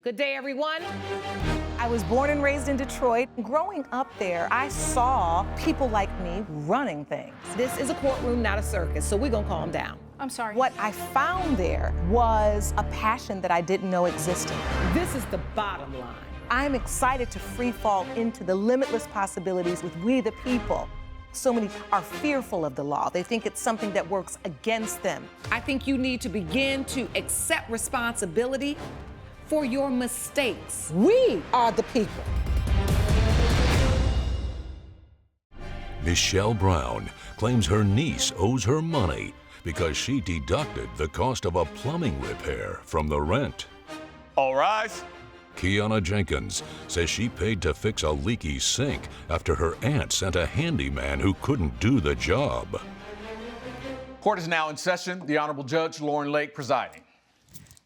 Good day, everyone. I was born and raised in Detroit. Growing up there, I saw people like me running things. This is a courtroom, not a circus, so we're gonna calm down. I'm sorry. What I found there was a passion that I didn't know existed. This is the bottom line. I'm excited to free fall into the limitless possibilities with we the people. So many are fearful of the law. They think it's something that works against them. I think you need to begin to accept responsibility for your mistakes. We are the people. Michelle Brown claims her niece owes her money because she deducted the cost of a plumbing repair from the rent. All rise. Kiana Jenkins says she paid to fix a leaky sink after her aunt sent a handyman who couldn't do the job. Court is now in session. The Honorable Judge Lauren Lake presiding.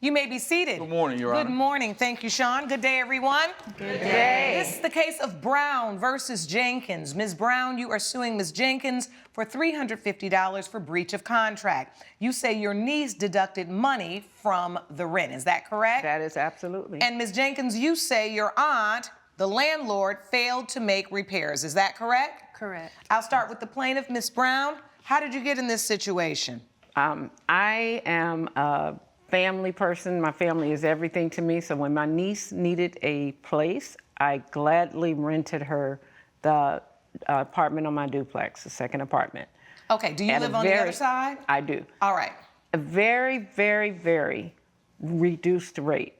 You may be seated. Good morning, Your Honor. Good morning. Thank you, Sean. Good day, everyone. Good day. This is the case of Brown versus Jenkins. Ms. Brown, you are suing Ms. Jenkins for $350 for breach of contract. You say your niece deducted money from the rent. Is that correct? That is absolutely. And Ms. Jenkins, you say your aunt, the landlord, failed to make repairs. Is that correct? Correct. I'll start with the plaintiff, Ms. Brown. How did you get in this situation? I am a family person. My family is everything to me. So when my niece needed a place, I gladly rented her the apartment on my duplex, the second apartment. Okay, do you live on the other side? I do. All right. A very, very, very reduced rate.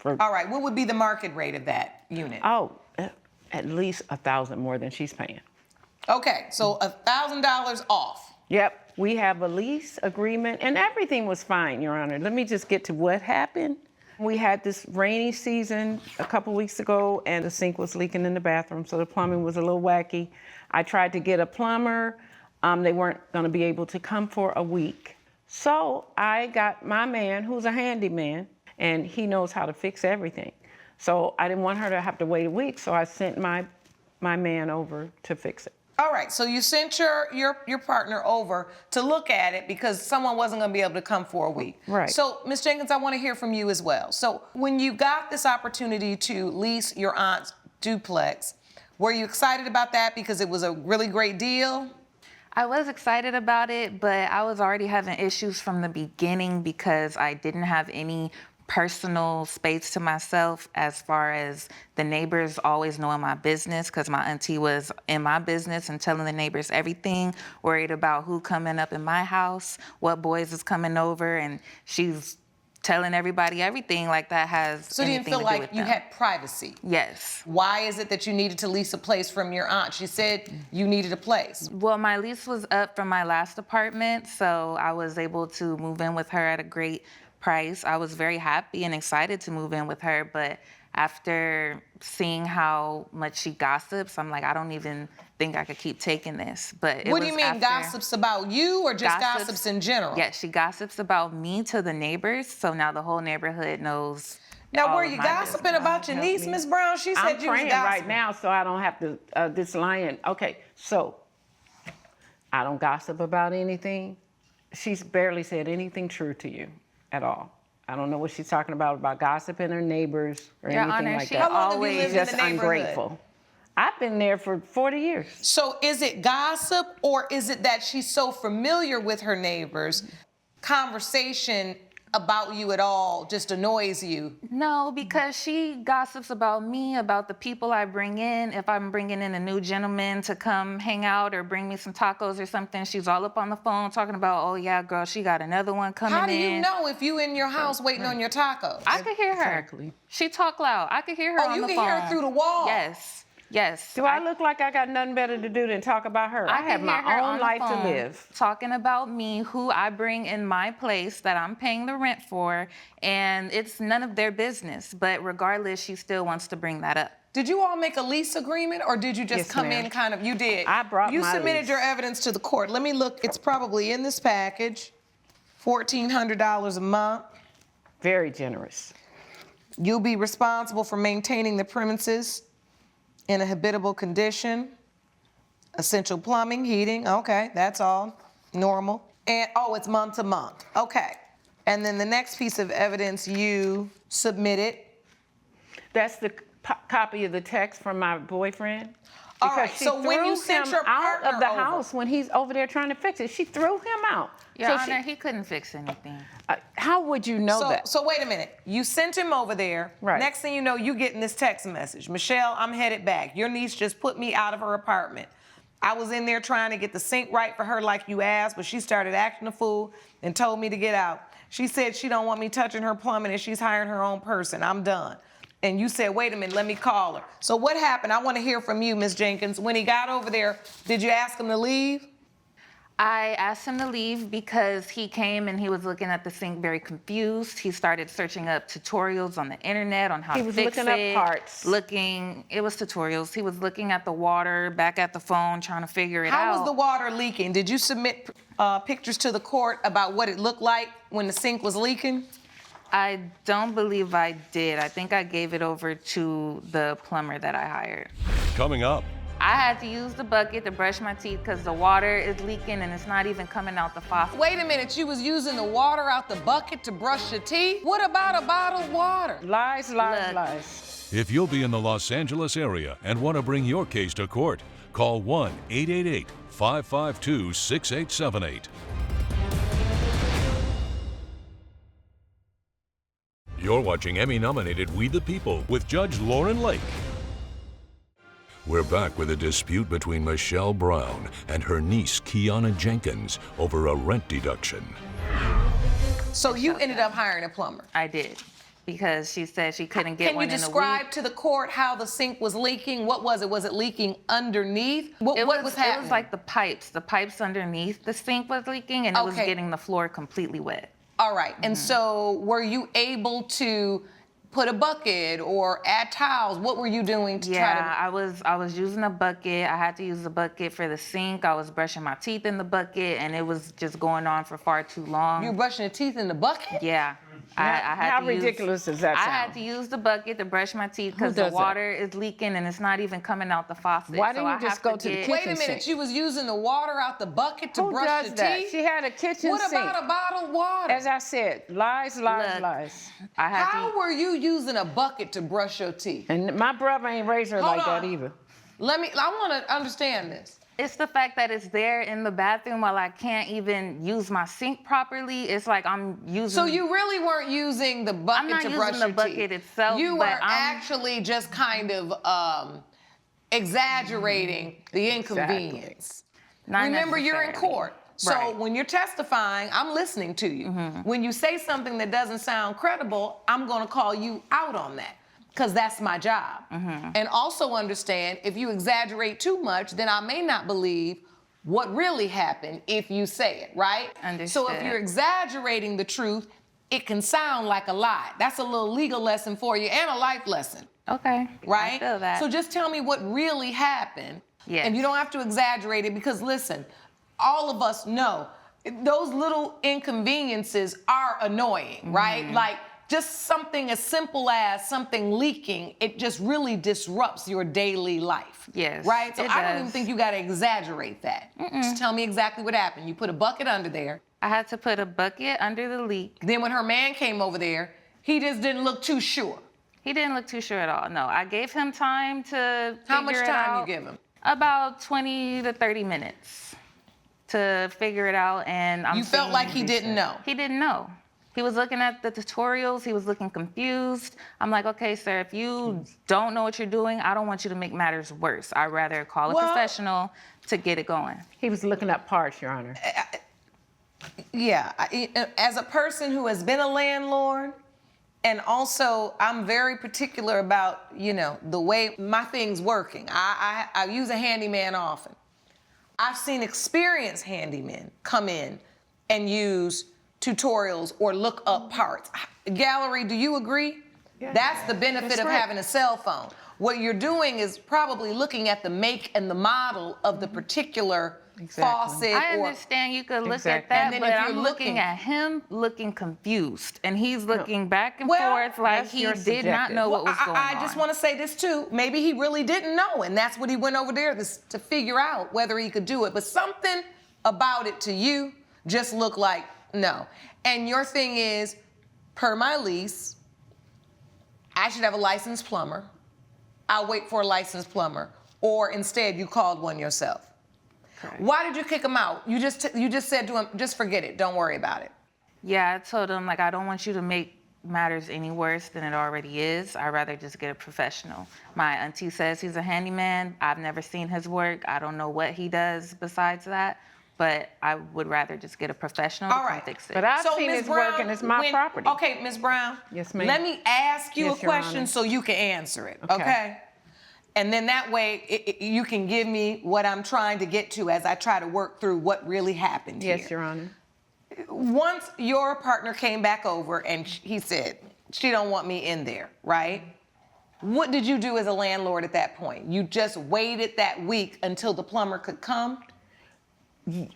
All right, what would be the market rate of that unit? At least $1,000 more than she's paying. Okay, so $1,000 off. Yep, we have a lease agreement and everything was fine, Your Honor. Let me just get to what happened. We had this rainy season a couple weeks ago and the sink was leaking in the bathroom, so the plumbing was a little wacky. I tried to get a plumber. They weren't gonna be able to come for a week. So I got my man, who's a handyman, and he knows how to fix everything. So I didn't want her to have to wait a week, so I sent my man over to fix it. All right, so you sent your partner over to look at it because someone wasn't gonna be able to come for a week. Right. So, Ms. Jenkins, I wanna hear from you as well. So when you got this opportunity to lease your aunt's duplex, were you excited about that because it was a really great deal? I was excited about it, but I was already having issues from the beginning because I didn't have any personal space to myself as far as the neighbors always knowing my business because my auntie was in my business and telling the neighbors everything, worried about who coming up in my house, what boys is coming over, and she's telling everybody everything like that has So you didn't feel like you had privacy? Yes. Why is it that you needed to lease a place from your aunt? She said you needed a place. Well, my lease was up from my last apartment, so I was able to move in with her at a great price. I was very happy and excited to move in with her, but after seeing how much she gossips, I'm like, I don't even think I could keep taking this. But What do you mean, gossips about you or just gossips in general? Yeah, she gossips about me to the neighbors, so now the whole neighborhood knows. Now, were you gossiping about your niece, Ms. Brown? She said I'm you was praying gossiping. right now so I don't have to, this lion. Okay, so I don't gossip about anything. She's barely said anything true to you at all. I don't know what she's talking about gossiping her neighbors or Your anything Honor, like she that. How long have you lived in Just the neighborhood? ungrateful. I've been there for 40 years. So is it gossip or is it that she's so familiar with her neighbors, conversation about you at all just annoys you? No, because she gossips about me, about the people I bring in. If I'm bringing in a new gentleman to come hang out or bring me some tacos or something, she's all up on the phone talking about, oh yeah, girl, she got another one coming in. How do you know if you in your house waiting on your tacos? I could hear her. Exactly. She talk loud. I could hear her on the phone. Oh, you can hear her through the wall? Yes. Yes. Do I look like I got nothing better to do than talk about her? I have can hear her my on own the life to phone live. talking about me, who I bring in my place that I'm paying the rent for, and it's none of their business. But regardless, she still wants to bring that up. Did you all make a lease agreement or did you just Yes, come ma'am. in kind of, you did? I brought You my submitted lease. your evidence to the court. Let me look, it's probably in this package, $1,400 a month. Very generous. You'll be responsible for maintaining the premises in a habitable condition, essential plumbing, heating, okay, that's all normal. And, oh, it's month to month, okay. And then the next piece of evidence you submitted That's the copy of the text from my boyfriend. All Because right, she so when threw you sent him your out of partner the over- house when he's over there trying to fix it. She threw him out. Your So Honor, he couldn't fix anything. how would you know that? So wait a minute. You sent him over there. Right. Next thing you know, you getting this text message. Michelle, I'm headed back. Your niece just put me out of her apartment. I was in there trying to get the sink right for her like you asked, but she started acting a fool and told me to get out. She said she don't want me touching her plumbing and she's hiring her own person. I'm done. And you said, wait a minute, let me call her. So what happened? I want to hear from you, Ms. Jenkins. When he got over there, did you ask him to leave? I asked him to leave because he came and he was looking at the sink very confused. He started searching up tutorials on the internet on how to fix it. He was looking up parts. It was tutorials. He was looking at the water, back at the phone, trying to figure it out. How was the water leaking? Did you submit pictures to the court about what it looked like when the sink was leaking? I don't believe I did. I think I gave it over to the plumber that I hired. Coming up, I had to use the bucket to brush my teeth because the water is leaking and it's not even coming out the faucet. Wait a minute, you was using the water out the bucket to brush your teeth? What about a bottled water? Lies, lies, Look. lies. if you'll be in the Los Angeles area and want to bring your case to court, call 1-888-552-6878. You're watching Emmy-nominated We the People with Judge Lauren Lake. We're back with a dispute between Michelle Brown and her niece, Kiana Jenkins, over a rent deduction. So you ended up hiring a plumber. I did because she said she couldn't get Can one you in a describe week. to the court how the sink was leaking? What was it? Was it leaking underneath? What was happening? It was like the pipes underneath the sink was leaking and it was Okay. getting the floor completely wet. All right, and so were you able to put a bucket or add towels? What were you doing to try Yeah, I was using a bucket. I had to use the bucket for the sink. I was brushing my teeth in the bucket, and it was just going on for far too long. to? You were brushing your teeth in the bucket? Yeah. I had How to use- ridiculous does that I sound? had to use the bucket to brush my teeth because the does that? water is leaking and it's not even coming out the faucet. Why So didn't you I just have go to the get- kitchen? Wait a minute, sink. you was using the water out the bucket to Who brush does your that? teeth? She had a kitchen What sink. about a bottled water? As I said, lies, lies, Look, lies. I had How to. were you using a bucket to brush your teeth? And my brother ain't raised her Hold like that on. either. I want to understand this. It's the fact that it's there in the bathroom while I can't even use my sink properly. It's like I'm using. So you really weren't using the bucket not to using brush the your bucket teeth. itself, You but were I'm- actually just kind of exaggerating the inconvenience. Not Remember, you're in necessarily. court. So Right. when you're testifying, I'm listening to you. When you say something that doesn't sound credible, I'm going to call you out on that because that's my job. And also understand if you exaggerate too much, then I may not believe what really happened if you say it, right? So if Understood. you're exaggerating the truth, it can sound like a lie. That's a little legal lesson for you and a life lesson. Okay. Right? I feel that. So just tell me what really happened. Yes. And you don't have to exaggerate it because listen, all of us know those little inconveniences are annoying, right? Like just something as simple as something leaking, it just really disrupts your daily life. Yes, Right? So it I don't even does. think you got to exaggerate that. Just tell me exactly what happened. You put a bucket under there. I had to put a bucket under the leak. Then when her man came over there, he just didn't look too sure. He didn't look too sure at all. No, I gave him time to How much figure it time you out. give him? About 20 to 30 minutes to figure it out, and I'm You felt seeing- like he didn't know. He didn't know. He was looking at the tutorials. He was looking confused. I'm like, okay, sir, if you don't know what you're doing, I don't want you to make matters worse. I'd rather call a Well- professional to get it going. He was looking up parts, Your Honor. Yeah, as a person who has been a landlord, and also I'm very particular about, the way my thing's working. I use a handyman often. I've seen experienced handymen come in and use tutorials or look up parts. Gallery, do you agree? Yeah. That's the benefit That's of right. having a cell phone. What you're doing is probably looking at the make and the model of the particular Exactly. faucet I or understand you could look Exactly. at that, And then but if you're I'm looking looking- at him looking confused, and he's looking back and Well, forth like that's he your did not subjective. know what was going I on. just want to say this too. Maybe he really didn't know, and that's what he went over there to figure out whether he could do it. But something about it to you just looked like no. And your thing is, per my lease, I should have a licensed plumber. I'll wait for a licensed plumber. Or instead, you called one yourself. Correct. Why did you kick him out? You just said to him, just forget it. Don't worry about it. Yeah, I told him, like, I don't want you to make matters any worse than it already is. I'd rather just get a professional. My auntie says he's a handyman. I've never seen his work. I don't know what he does besides that, but I would rather just get a professional to come fix it. But I've So, seen Ms. his work and it's my property. Okay, Ms. Brown. Yes, ma'am. Let me ask you Yes, a Your question Honor. so you can answer it, Okay. okay? And then that way you can give me what I'm trying to get to as I try to work through what really happened here. Yes, Your Honor. Once your partner came back over and he said, she don't want me in there, right? What did you do as a landlord at that point? You just waited that week until the plumber could come?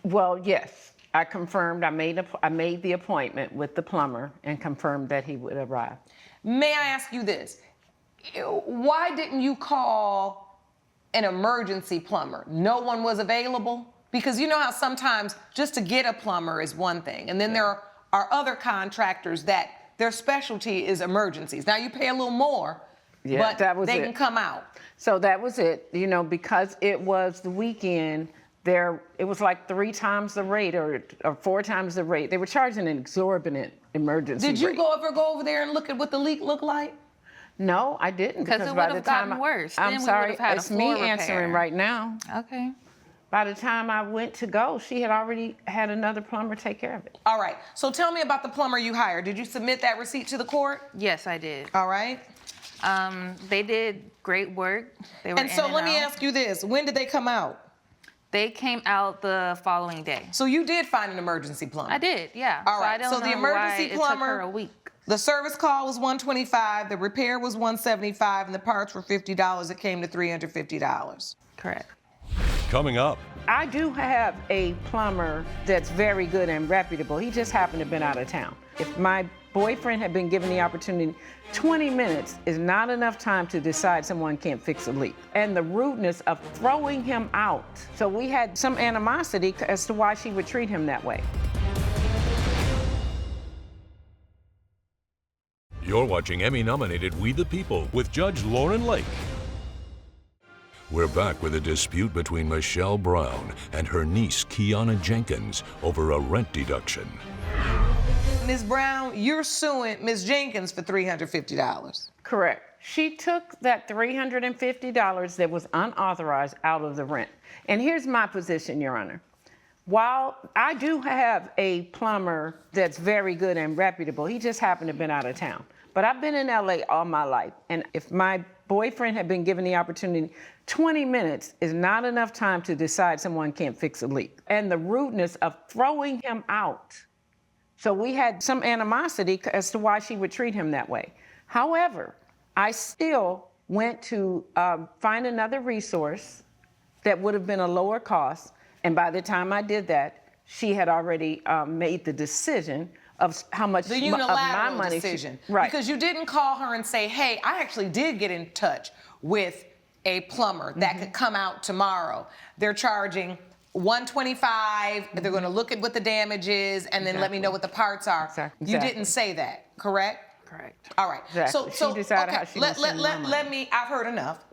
Well, yes. I confirmed, I made the appointment with the plumber and confirmed that he would arrive. May I ask you this? Why didn't you call an emergency plumber? No one was available? Because you know how sometimes just to get a plumber is one thing, and then there are other contractors that their specialty is emergencies. Now you pay a little more, but they can come out. So that was it. You know, because it was the weekend, it was like 3 times the rate or 4 times the rate. They were charging an exorbitant emergency Did you rate. ever go over there and look at what the leak looked like? No, I didn't. Because it would have gotten worse. I'm Then we sorry, would have had it's a me floor answering repair. right now. Okay. By the time I went to go, she had already had another plumber take care of it. All right, so tell me about the plumber you hired. Did you submit that receipt to the court? Yes, I did. All right. They did great work. They were And so let me out. ask you this, when did they come out? They came out the following day. So you did find an emergency plumber? I did, yeah. All So I right, don't so the know emergency why plumber, it took her a week. The service call was $125, the repair was $175, and the parts were $50. It came to $350. Correct. Coming up, I do have a plumber that's very good and reputable. He just happened to have been out of town. If my boyfriend had been given the opportunity, 20 minutes is not enough time to decide someone can't fix a leak. And the rudeness of throwing him out. So we had some animosity as to why she would treat him that way. you're watching Emmy-nominated We the People with Judge Lauren Lake. We're back with a dispute between Michelle Brown and her niece, Kiana Jenkins, over a rent deduction. Ms. Brown, you're suing Ms. Jenkins for $350. Correct. She took that $350 that was unauthorized out of the rent. And here's my position, Your Honor. While I do have a plumber that's very good and reputable, he just happened to have been out of town. But I've been in LA all my life. And if my boyfriend had been given the opportunity, 20 minutes is not enough time to decide someone can't fix a leak. And the rudeness of throwing him out. So we had some animosity as to why she would treat him that way. However, I still went to find another resource that would have been a lower cost. And by the time I did that, she had already made the decision of how much The of my unilateral money decision. Right. Because you didn't call her and say, hey, I actually did get in touch with a plumber that could come out tomorrow. They're charging $125. They're going to look at what the damage is and then let me know what the parts are. Exactly. You didn't say that, correct? Correct. All right. Exactly. She decided how she was spending my money. Let me, I've heard enough.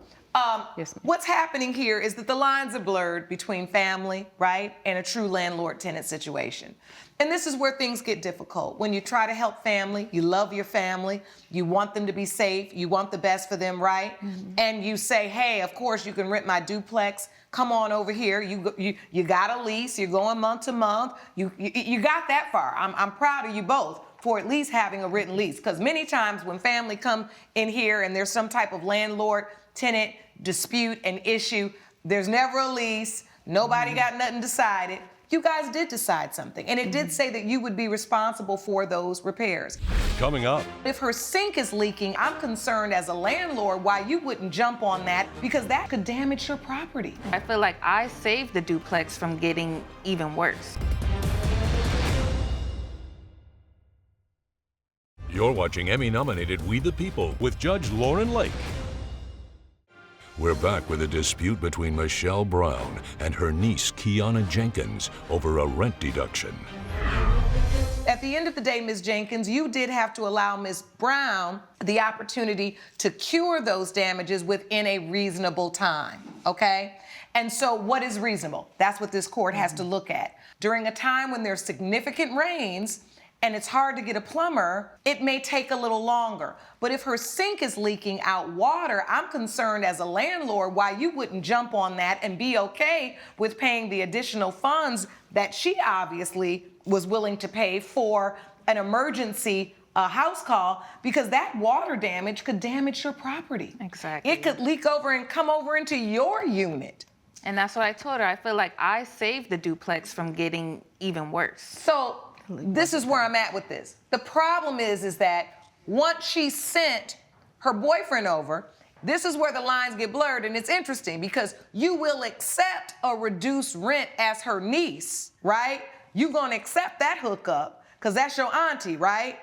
Yes, ma'am. What's happening here is that the lines are blurred between family, right, and a true landlord-tenant situation. And this is where things get difficult. When you try to help family, you love your family, you want them to be safe, you want the best for them, right? Mm-hmm. And you say, hey, of course you can rent my duplex. Come on over here. You got a lease. You're going month to month. You got that far. I'm proud of you both for at least having a written lease. Because many times when family come in here and there's some type of landlord-tenant dispute and issue, there's never a lease. Nobody got nothing decided. You guys did decide something. And it did say that you would be responsible for those repairs. Coming up, If her sink is leaking, I'm concerned as a landlord why you wouldn't jump on that, because that could damage your property. I feel like I saved the duplex from getting even worse. you're watching Emmy-nominated We the People with Judge Lauren Lake. We're back with a dispute between Michelle Brown and her niece, Kiana Jenkins, over a rent deduction. At At the end of the day, Ms. Jenkins, you did have to allow Ms. Brown the opportunity to cure those damages within a reasonable time, okay? And so what is reasonable? That's what this court has to look at. During a time when there's significant rains and it's hard to get a plumber, it may take a little longer. But if her sink is leaking out water, I'm concerned as a landlord why you wouldn't jump on that and be okay with paying the additional funds that she obviously was willing to pay for an emergency house call, because that water damage could damage your property. Exactly. It could leak over and come over into your unit. And that's what I told her. I feel like I saved the duplex from getting even worse. So this is where I'm at with this. The problem is that once she sent her boyfriend over, this is where the lines get blurred, and it's interesting because you will accept a reduced rent as her niece, right? You're gonna accept that hookup because that's your auntie, right?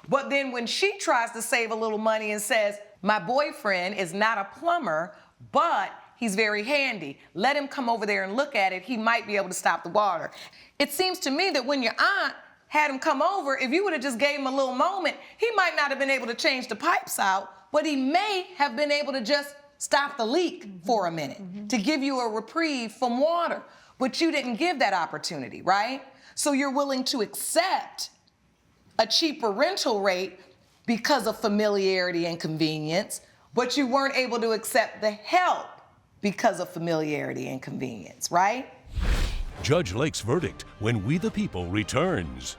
But then when she tries to save a little money and says, my boyfriend is not a plumber, but he's very handy. Let him come over there and look at it. He might be able to stop the water. It seems to me that when your aunt had him come over, if you would have just gave him a little moment, he might not have been able to change the pipes out, but he may have been able to just stop the leak for a minute to give you a reprieve from water. But you didn't give that opportunity, right? So you're willing to accept a cheaper rental rate because of familiarity and convenience, but you weren't able to accept the help because of familiarity and convenience, right? Judge Lake's verdict when We the People returns.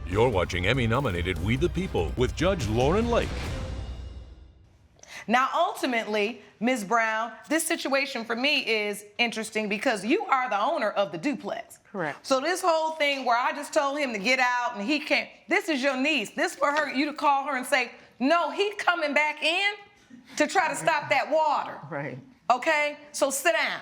You're watching Emmy-nominated We the People with Judge Lauren Lake. Now, ultimately, Ms. Brown, this situation for me is interesting because you are the owner of the duplex. Correct. So this whole thing where I just told him to get out and he can't, this is your niece. This for her, you to call her and say, no, he's coming back in to try to stop that water. Right. Okay? So sit down.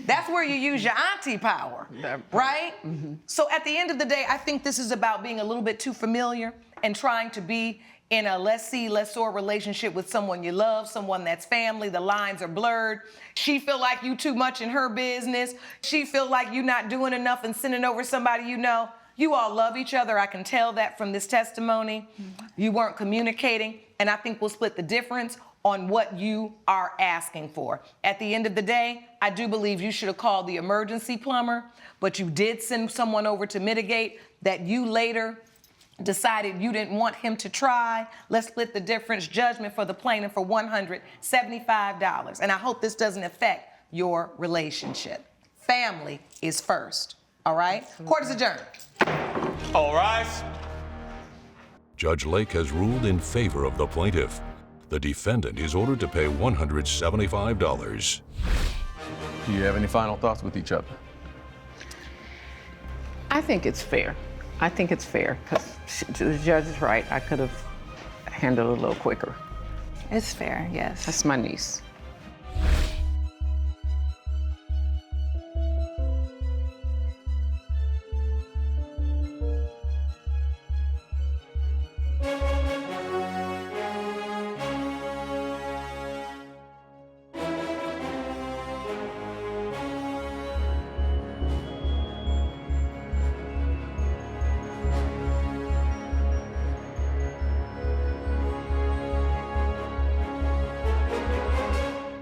That's where you use your auntie power, right? Mm-hmm. So at the end of the day, I think this is about being a little bit too familiar and trying to be in a lessee, lessor relationship with someone you love, someone that's family. The lines are blurred. She feel like you too much in her business. She feel like you not doing enough and sending over somebody you know. You all love each other. I can tell that from this testimony. Mm-hmm. You weren't communicating, and I think we'll split the difference on what you are asking for. At the end of the day, I do believe you should have called the emergency plumber, but you did send someone over to mitigate that you later decided you didn't want him to try. Let's split the difference. Judgment for the plaintiff for $175. And I hope this doesn't affect your relationship. Family is first, all right? Court is adjourned. All rise. Judge Lake has ruled in favor of the plaintiff. The defendant is ordered to pay $175. Do you have any final thoughts with each other? I think it's fair. I think it's fair because the judge is right. I could have handled it a little quicker. It's fair, yes. That's my niece.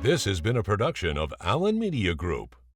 This has been a production of Allen Media Group.